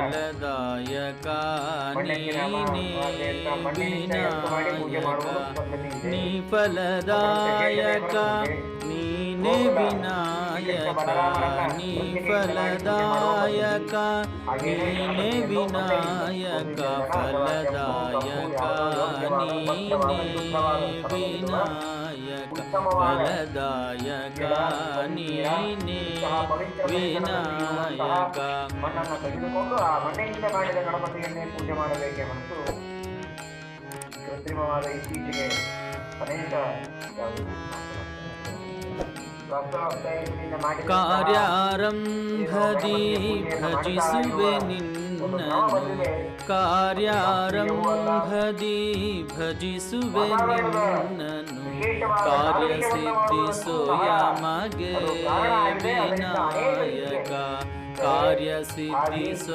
ಫಲದಾಯಕ ನೀನೇ ವಿನಾಯಕ ನೀ ಫಲದಾಯಕ ನೀನೇ ವಿನಾಯಕ ನೀ ಫಲದಾಯಕ ನೀನೇ ವಿನಾಯಕ ಫಲದಾಯಕ ನೀನೇ ವಿನಾಯಕ ಫಲದಾಯಕ ನೀನೇ ವಿನಾಯಕ. ಮಣ್ಣನ್ನು ತೆಗೆದುಕೊಂಡು ಆ ಮಣ್ಣಿನಿಂದ ಮಾಡಿದ ಗಣಪತಿಯನ್ನೇ ಪೂಜೆ ಮಾಡಬೇಕೆ ಹೊರತು ಕೃತ್ರಿಮವಾದ ಇತ್ತೀಚೆಗೆ ಅನೇಕ ಕಾರ್ಯಾರಂಭದಿ ಭಜಿಸುವೆ ನಿನ್ನನು ಕಾರ್ಯಾರಂಭದಿ ಭಜಿಸುವೆ ನಿನ್ನನು ಕಾರ್ಯ ಸಿದ್ಧಿಸೋಯ ಮಗೆ ವಿನಾಯಕ ಕಾರ್ಯ ಸಿದ್ಧಿಸೋ